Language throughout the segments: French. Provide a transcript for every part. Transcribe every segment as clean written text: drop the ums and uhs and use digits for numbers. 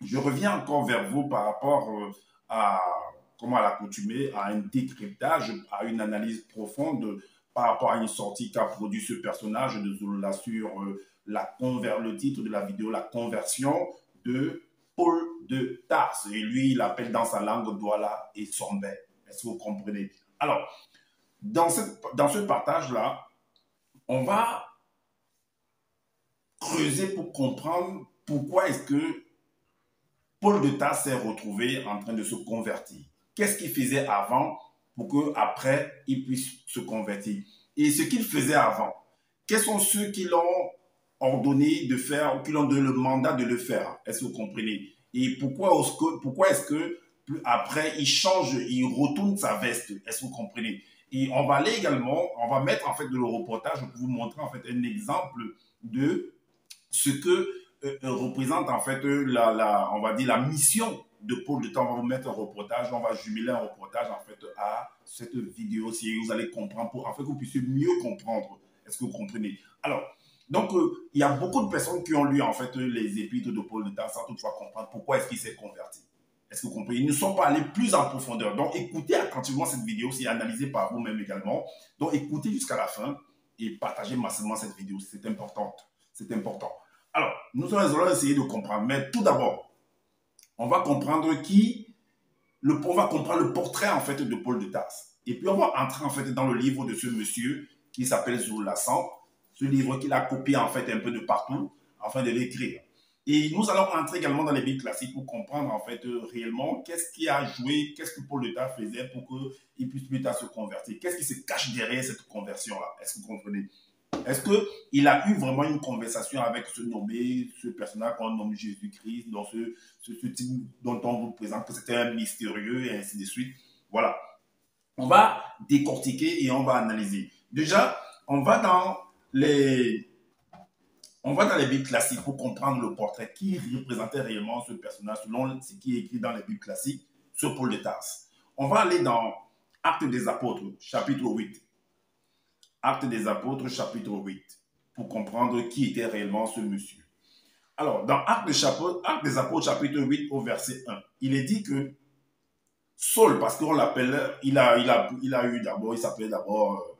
je reviens encore vers vous par rapport à, comment à l'accoutumée, à un décryptage, à une analyse profonde par rapport à une sortie qu'a produit ce personnage de Zola sur le titre de la vidéo, la conversion de Paul de Tarse. Et lui, il appelle dans sa langue Douala et Sombé. Est-ce que vous comprenez? Alors, dans ce partage-là, on va creuser pour comprendre pourquoi est-ce que Paul de Tarse s'est retrouvé en train de se convertir. Qu'est-ce qu'il faisait avant pour qu'après, il puisse se convertir? Et ce qu'il faisait avant, quels sont ceux qui l'ont ordonné de faire ou qui l'ont donné le mandat de le faire? Est-ce que vous comprenez? Et pourquoi est-ce que après, il change, il retourne sa veste? Est-ce que vous comprenez? Et on va aller également, on va mettre en fait de le reportage pour vous montrer en fait un exemple de ce que représente en fait on va dire la mission de Paul de Tarse. On va vous mettre un reportage, on va jumeler un reportage en fait à cette vidéo si vous allez comprendre, en fait que vous puissiez mieux comprendre. Est-ce que vous comprenez? Alors, donc il y a beaucoup de personnes qui ont lu en fait les épîtres de Paul de Tarse sans toutefois comprendre pourquoi est-ce qu'il s'est converti. Est-ce que vous comprenez? Ils ne sont pas allés plus en profondeur. Donc écoutez attentivement cette vidéo, c'est analysé par vous-même également. Donc écoutez jusqu'à la fin et partagez massivement cette vidéo, c'est important. C'est important. Alors, nous allons essayer de comprendre, mais tout d'abord, on va comprendre on va comprendre le portrait en fait de Paul de Tarse. Et puis on va entrer en fait dans le livre de ce monsieur qui s'appelle Zoulassant, ce livre qu'il a copié en fait un peu de partout afin de l'écrire. Et nous allons entrer également dans les Bibles classiques pour comprendre en fait réellement qu'est-ce qui a joué, qu'est-ce que Paul de Tarse faisait pour qu'il puisse plus tard se convertir. Qu'est-ce qui se cache derrière cette conversion-là? Est-ce que vous comprenez? Est-ce qu'il a eu vraiment une conversation avec ce personnage qu'on nomme Jésus-Christ, dans ce type dont on vous présente que c'était un mystérieux et ainsi de suite? Voilà. On va décortiquer et on va analyser. Déjà, on va dans les Bibles classiques pour comprendre le portrait qui représentait réellement ce personnage selon ce qui est écrit dans les Bibles classiques sur Paul de Tarse. On va aller dans Actes des Apôtres, chapitre 8. Actes des Apôtres, chapitre 8, pour comprendre qui était réellement ce monsieur. Alors, dans Actes des Apôtres, chapitre 8, au verset 1, il est dit que Saul, parce qu'on l'appelle, il s'appelait d'abord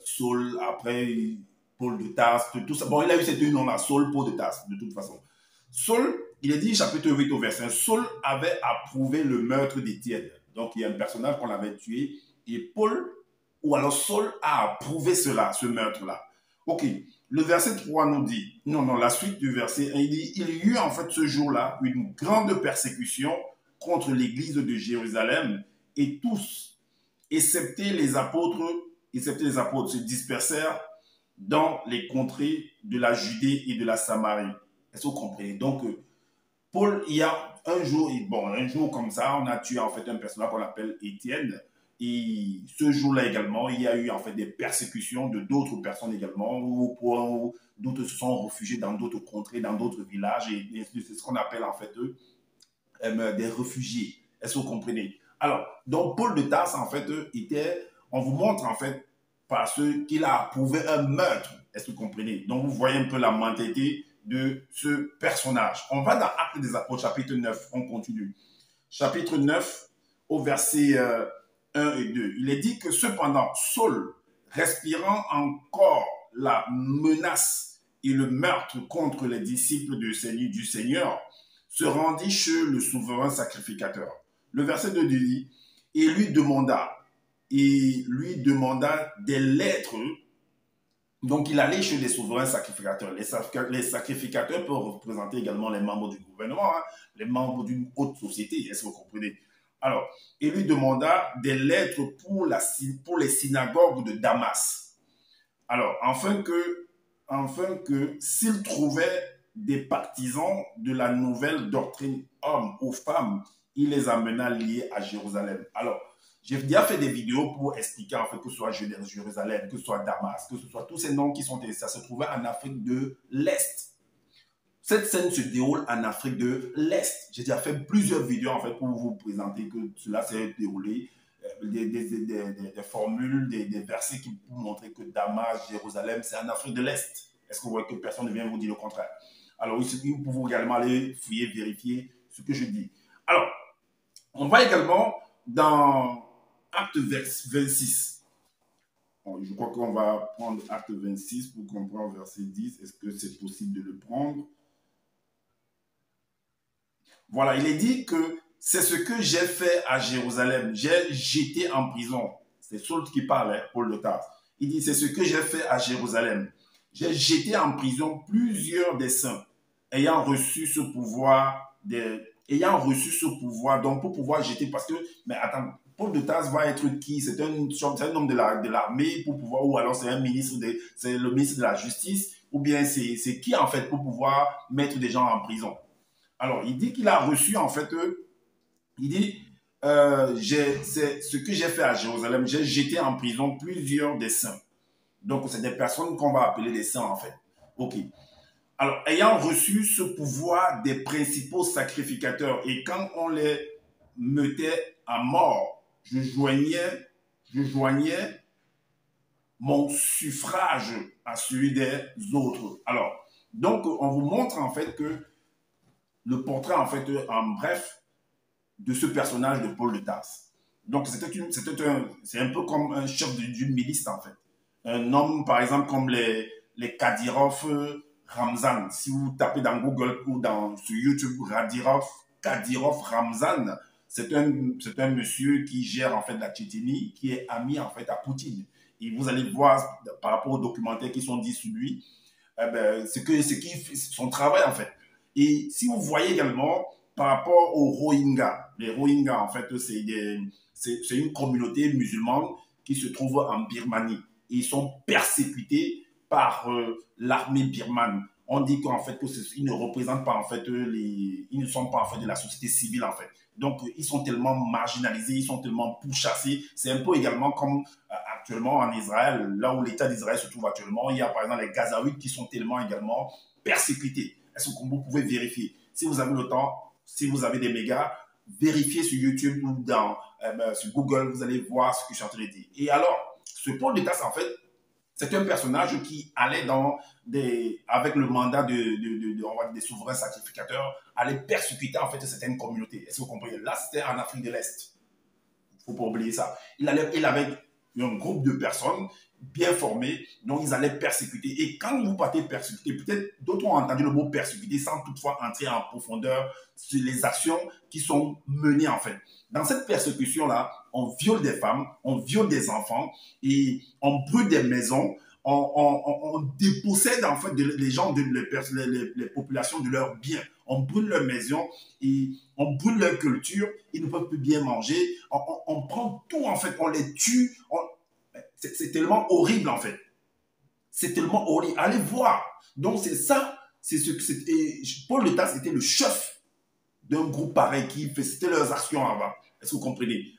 Saul, après Paul de Tarse, tout ça. Bon, il a eu cet nom-là, Saul, Paul de Tarse, de toute façon. Saul, il est dit, chapitre 8, au verset 1, Saul avait approuvé le meurtre d'Étienne. Donc, il y a un personnage qu'on avait tué, et Paul, ou alors Saul a approuvé cela, ce meurtre-là. Ok, le verset 3 nous dit, non, la suite du verset 1, il dit, il y eut en fait ce jour-là une grande persécution contre l'église de Jérusalem, et tous, excepté les apôtres, se dispersèrent dans les contrées de la Judée et de la Samarie. Est-ce que vous comprenez? Donc, Paul, il y a un jour comme ça, on a tué en fait un personnage qu'on appelle Étienne. Et ce jour-là également, il y a eu en fait des persécutions de d'autres personnes également, où d'autres se sont réfugiés dans d'autres contrées, dans d'autres villages. Et c'est ce qu'on appelle en fait des réfugiés. Est-ce que vous comprenez? Alors, donc Paul de Tarse en fait on vous montre en fait parce qu'il a approuvé un meurtre. Est-ce que vous comprenez? Donc vous voyez un peu la mentalité de ce personnage. On va dans Actes des Apôtres, chapitre 9, on continue. Chapitre 9, au verset 1 et 2. Il est dit que cependant, Saul, respirant encore la menace et le meurtre contre les disciples du Seigneur, se rendit chez le souverain sacrificateur. Le verset 2 dit, et lui demanda des lettres. Donc, il allait chez les souverains sacrificateurs. Les sacrificateurs peuvent représenter également les membres du gouvernement, les membres d'une haute société. Est-ce que vous comprenez? Alors, il lui demanda des lettres pour les synagogues de Damas. Alors, afin que s'il trouvait des partisans de la nouvelle doctrine hommes ou femmes, il les amena liés à Jérusalem. Alors, j'ai déjà fait des vidéos pour expliquer en fait que ce soit Jérusalem, que ce soit Damas, que ce soit tous ces noms qui sont ça se trouvait en Afrique de l'Est. Cette scène se déroule en Afrique de l'Est. J'ai déjà fait plusieurs vidéos en fait pour vous présenter que cela s'est déroulé, des formules, des versets qui vous montrent que Damas, Jérusalem, c'est en Afrique de l'Est. Est-ce que vous voyez que personne ne vient vous dire le contraire? Alors, vous pouvez également aller fouiller, vérifier ce que je dis. Alors, on va également dans Acte 26. Bon, je crois qu'on va prendre Acte 26 pour comprendre verset 10. Est-ce que c'est possible de le prendre? Voilà, il est dit que c'est ce que j'ai fait à Jérusalem. J'ai jeté en prison. C'est Saul qui parle, hein, Paul de Tarse. Il dit, c'est ce que j'ai fait à Jérusalem. J'ai jeté en prison plusieurs des saints, ayant reçu ce pouvoir, donc pour pouvoir jeter, parce que, mais attends, Paul de Tarse va être qui? C'est un homme de l'armée pour pouvoir, ou alors c'est c'est le ministre de la Justice, ou bien c'est qui en fait pour pouvoir mettre des gens en prison? Alors, il dit qu'il a reçu, en fait, il dit, c'est ce que j'ai fait à Jérusalem, j'ai jeté en prison plusieurs des saints. Donc, c'est des personnes qu'on va appeler des saints, en fait. OK. Alors, ayant reçu ce pouvoir des principaux sacrificateurs, et quand on les mettait à mort, je joignais mon suffrage à celui des autres. Alors, donc, on vous montre, en fait, que le portrait, en fait, en bref, de ce personnage de Paul de Tarse. Donc, c'est un peu comme un chef d'une milice, en fait. Un homme, par exemple, comme les Kadyrov Ramzan. Si vous tapez dans Google ou sur YouTube, Kadyrov Ramzan, c'est un monsieur qui gère, en fait, la Tchétchénie, qui est ami, en fait, à Poutine. Et vous allez voir, par rapport aux documentaires qui sont dits sur lui, son travail, en fait. Et si vous voyez également, par rapport aux Rohingyas, les Rohingyas, en fait, c'est une communauté musulmane qui se trouve en Birmanie. Et ils sont persécutés par l'armée birmane. On dit qu'en fait, ils ne représentent pas, en fait, ils ne sont pas, en fait, de la société civile, en fait. Donc, ils sont tellement marginalisés, ils sont tellement pourchassés. C'est un peu également comme actuellement en Israël, là où l'État d'Israël se trouve actuellement. Il y a, par exemple, les Gazaouites qui sont tellement également persécutés. Est-ce que vous pouvez vérifier? Si vous avez le temps, si vous avez des mégas, vérifiez sur YouTube ou sur Google, vous allez voir ce que je suis en train de dire. Et alors, ce Paul de Tarse, en fait, c'est un personnage qui allait avec le mandat des souverains sacrificateurs, allait persécuter en fait certaines communautés. Est-ce que vous comprenez? Là, c'était en Afrique de l'Est. Il ne faut pas oublier ça. Il avait un groupe de personnes bien formés, donc ils allaient persécuter. Et quand vous partez persécuter, peut-être d'autres ont entendu le mot persécuter sans toutefois entrer en profondeur sur les actions qui sont menées en fait. Dans cette persécution-là, on viole des femmes, on viole des enfants et on brûle des maisons, on dépossède en fait les gens, les populations de leurs biens. On brûle leurs maisons et on brûle leur culture, ils ne peuvent plus bien manger, on prend tout en fait, on les tue, c'est tellement horrible en fait. C'est tellement horrible. Allez voir. Donc c'est ça, Paul de Tarse était le chef d'un groupe pareil qui faisait leurs actions avant. Est-ce que vous comprenez?